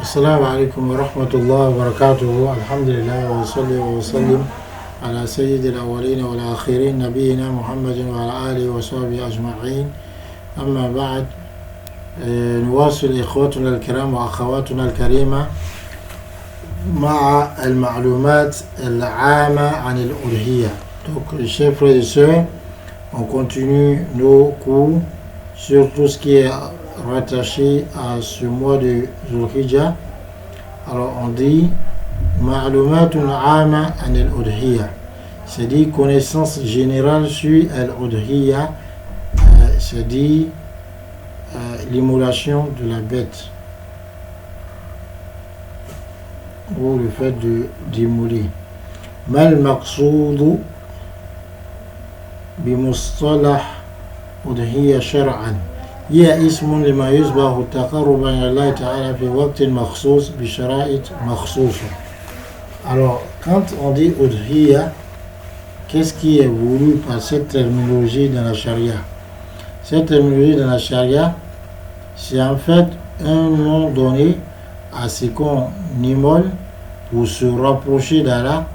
السلام عليكم ورحمة الله وبركاته. الحمد لله وصلي وسلم على سيد الأولين والآخرين نبينا محمد وعلى آله وصحبه أجمعين. أما بعد، نواصل إخوتنا الكرام وأخواتنا الكريمة مع المعلومات العامة عن الأضحية. Donc, chers frères et sœurs, on continue nos cours sur tout ce qui est rattaché à ce mois de Zulhijjah. Alors on dit Ma'lumatun 'ama an al-udhiyya, c'est-à-dire connaissance générale sur al-udhiyya, c'est-à-dire l'immolation de la bête ou le fait d'immoler. Mal maqsoud bi mustalah udhiyya shar'an, هي اسم لما يصبح تقربا إلى الله تعالى في وقت مخصوص بشرائط مخصوصة. Alors, quand on dit udhiyya, qu'est-ce qui est voulu par cette terminologie dans la charia? Cette terminologie dans la charia, c'est en fait un nom donné à ce qu'on immole pour se rapprocher d'Allah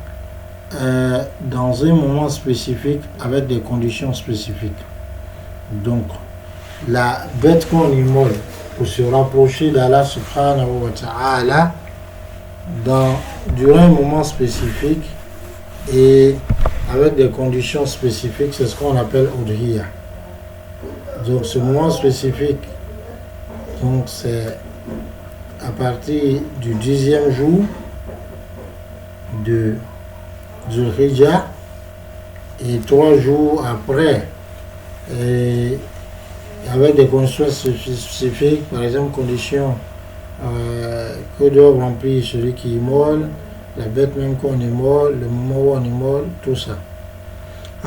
dans un moment spécifique avec des conditions spécifiques. Donc, la bête qu'on immole pour se rapprocher d'Allah subhanahu wa ta'ala durant un moment spécifique et avec des conditions spécifiques, c'est ce qu'on appelle udhiyya. Donc ce moment spécifique, donc c'est à partir du 10e jour de Zulhijjah et 3 jours après, et avec des conditions spécifiques, par exemple conditions que doit remplir celui qui immole, la bête même qu'on immole, le moment où on immole, tout ça.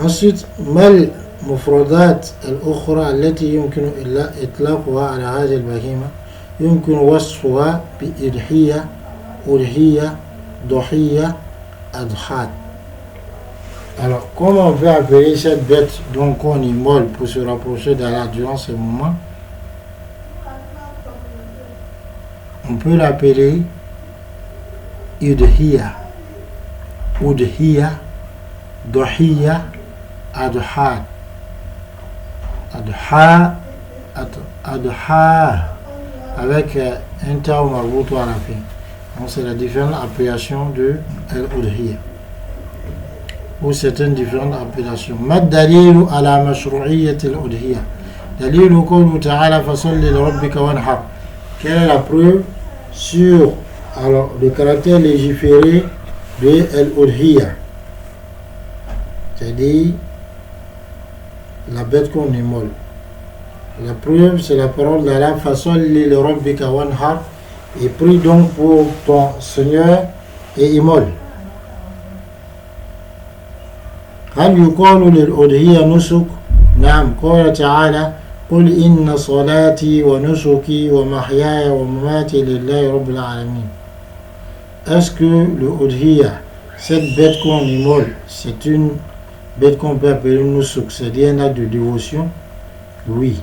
Ensuite, mal mufradat al-ukhra allati yumkinu itlaquha ala hadhihi al-bahima yumkinu wasfuha bi idhiyya, udhiyya, duhiyya, adhat. Alors, comment on peut appeler cette bête dont on immole pour se rapprocher d'Allah durant ce moment? On peut l'appeler udhiyya, udhiyya, duhiyya, adha. Adha avec un ta ou marbout à la fin. Donc c'est la différente appellation de l'udhiyya ou certaines différentes appellations. Mad dalilu ala mashru'iyyati al-udhiyya. Dalilu qawlu ta'ala fasalli li rabbika wanhar. Quelle est la preuve sur le caractère légiféré de l'udhiyya, c'est-à-dire la bête qu'on immole? La preuve, c'est la parole d'Allah, fasalli li rabbika wanhar, et prie donc pour ton Seigneur et immole. هل يقال للأضحية نسك؟ نعم، قال تعالى قل إن صلاتي ونسكي ومحياي ومماتي لله رب العالمين. Est-ce que le udhiyya, cette bête qu'on immole, c'est une bête qu'on peut appeler nusuk, c'est-à-dire un acte de dévotion? Oui.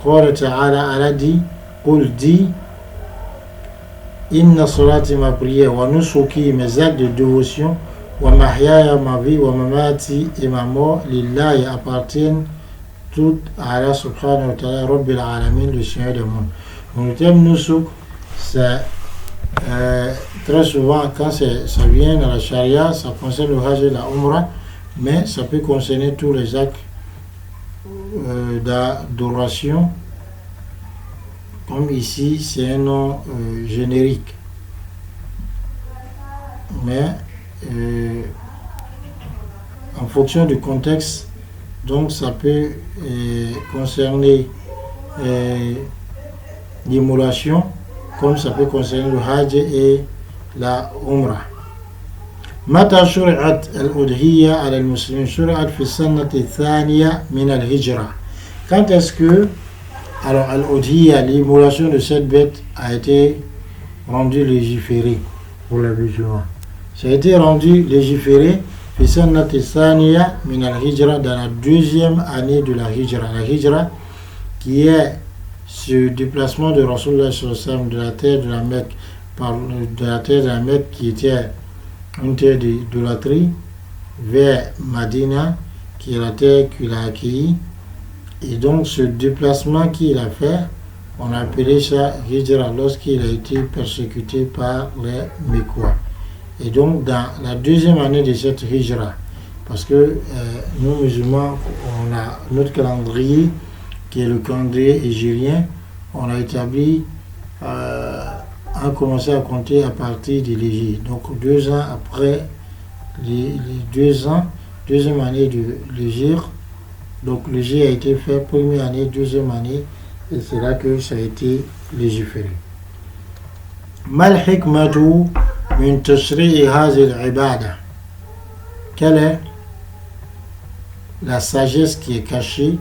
قال تعالى, Allah dit, قل dit, inna salati, ma prière, wa nusuki, mes actes de dévotion, wa mahyaya, ma vie, wa mamati, et ma mort, lillahi, appartiennent toutes à Allah subhanahu wa ta'ala, rabbil alamin, le Seigneur des mondes. Donc le terme nusuk, c'est très souvent, quand ça vient dans la charia, ça concerne le hajj et la umrah, mais ça peut concerner tous les actes d'adoration. Comme ici, c'est un nom générique. Mais en fonction du contexte, donc ça peut concerner l'immolation, comme ça peut concerner le hajj et la umrah. متى شرعت الأضحية على المسلمين؟ شرعت في السنة الثانية من الهجرة. Quand est-ce que l'udhiyya, l'immolation de cette bête, a été rendue légiférée pour les musulmans? Ça a été rendu légiféré في السنة الثانية من الهجرة, dans la deuxième année de la hijra. La hijra qui est ce déplacement de Rasulullah sallallahu alayhi wa sallam de la terre de la Mecque de la terre de la Mecque qui était une terre d'idolâtrie vers Madina qui est la terre qu'il a accueillie. Et donc ce déplacement qu'il a fait, on a appelé ça Hijra lorsqu'il a été persécuté par les Mécois. Et donc dans la deuxième année de cette Hijra, parce que nous musulmans, on a notre calendrier qui est le calendrier hégirien, on a établi, a commencé à compter à partir de l'Hégire. Donc 2 ans après les 2 ans, deuxième année de l'Hégire, donc l'Hégire a été fait première année, deuxième année, et c'est là que ça a été légiféré. Mal hikmatu min tashri'i hadhihi al-ibada. Quelle est la sagesse qui est cachée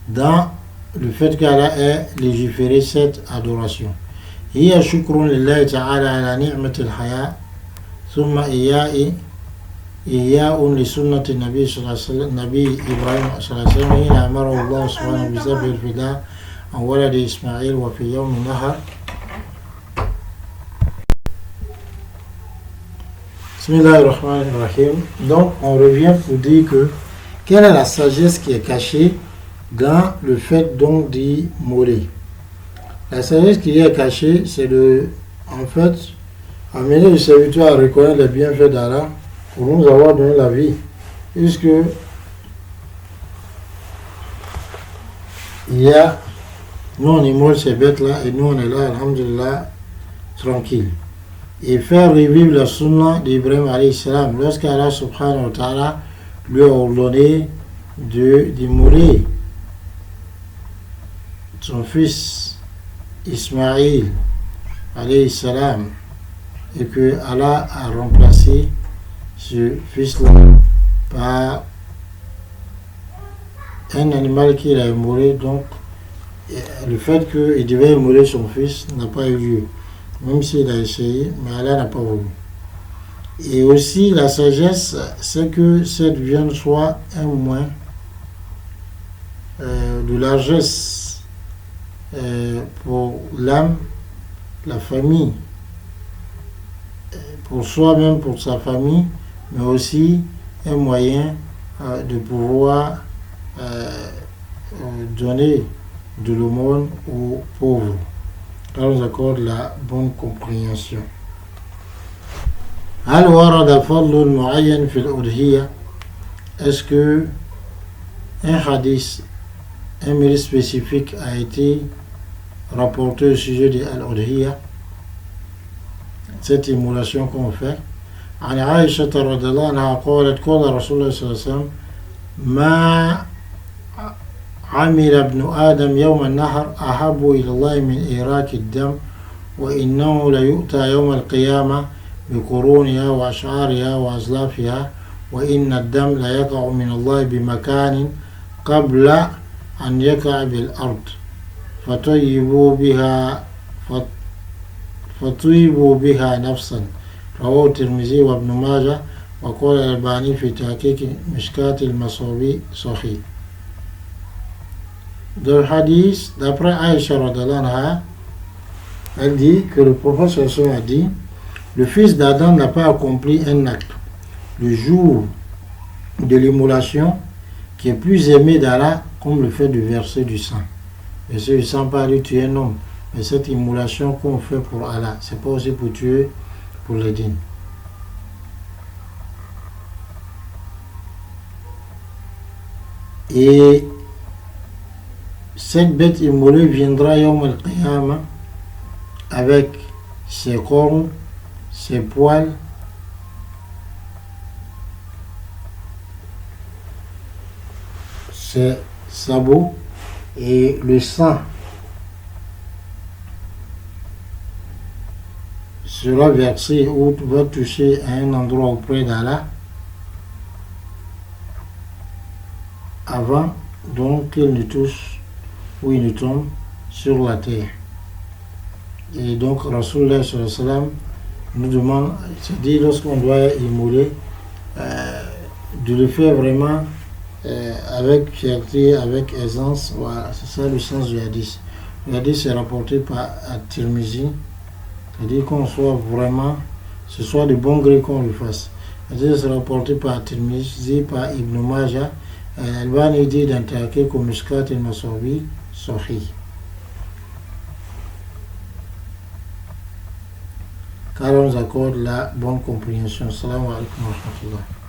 dans le fait qu'Allah ait légiféré cette adoration? هي شكر لله تعالى على نعمة الحياة ثم إياء لسنة النبي صلى الله عليه وسلم النبي إبراهيم صلى الله عليه وسلم حين أمره الله سبحانه بذبح الفداء عن ولد إسماعيل وفي يوم النحر. Bismillahirrahmanirrahim. Donc on revient pour dire que quelle est la sagesse qui est cachée dans le fait donc d'immoler. La sagesse qui est cachée, c'est de, en fait, amener le serviteur à reconnaître les bienfaits d'Allah pour nous avoir donné la vie, puisque il y a, nous on immole ces bêtes-là et nous on est là, alhamdulillah, tranquille. Et faire revivre la sunna d'Ibrahim alayhi salam, lorsqu'Allah subhanahu wa ta'ala lui a ordonné d'immoler son fils Ismaïl alayhi salam, et que Allah a remplacé ce fils-là par un animal qu'il a immolé. Donc le fait qu'il devait immoler son fils n'a pas eu lieu, même s'il a essayé, mais Allah n'a pas voulu. Et aussi la sagesse, c'est que cette viande soit un moyen de largesse pour l'âme, la famille, pour soi-même, pour sa famille, mais aussi un moyen de pouvoir donner de l'aumône aux pauvres. Là, on nous accorde la bonne compréhension. هل ورد فضل معين في الأضحية? Est-ce que un hadith, un mérite spécifique a été rapporté au sujet de l'Udhiyya, cette immolation qu'on fait? عن عائشة رضي الله عنها قالت قال رسول الله صلى الله عليه وسلم ما عمل ابن آدم يوم النحر أحب إلى الله من إراق الدم وإنه ليؤتى يوم القيامة بقرونها وأشعارها وأزلافها وإن الدم ليقع من الله بمكان قبل أن يقع بالأرض فطيبوا بها نفسا. رواه الترمذي وابن ماجه وقال الألباني في تحقيق مشكاة المصابيح صحيح. Dans le hadith, d'après Aïcha radhiyallahu anha, elle dit que le prophète a dit: le fils d'Adam n'a pas accompli un acte le jour de l'immolation qui est plus aimé d'Allah comme le fait de verser du sang. Verser du sang, pas aller tuer un homme, mais cette immolation qu'on fait pour Allah, c'est pas aussi pour tuer pour les dînes. Et cette bête immolée viendra Yawm al-Qiyamah avec ses cornes, ses poils, ses sabots, et le sang sera versé ou va toucher à un endroit auprès d'Allah avant donc qu'il ne touche ou il ne tombe sur la terre. Et donc Rasulullah sallallahu alayhi wa sallam nous demande, c'est-à-dire lorsqu'on doit immoler, de le faire vraiment avec fierté, avec aisance. Voilà, c'est ça le sens du hadith. Le hadith est rapporté par At-Tirmizi, C'est-à-dire qu'on soit vraiment, ce soit de bon gré qu'on le fasse. C'est rapporté par Tirmizi, par Ibn Majah, Al-Albani dit dans Tahqiq al-Mishkat al-Masawi, Sahih. Car on nous accorde la bonne compréhension. Salam alaikum wa rahmatullah.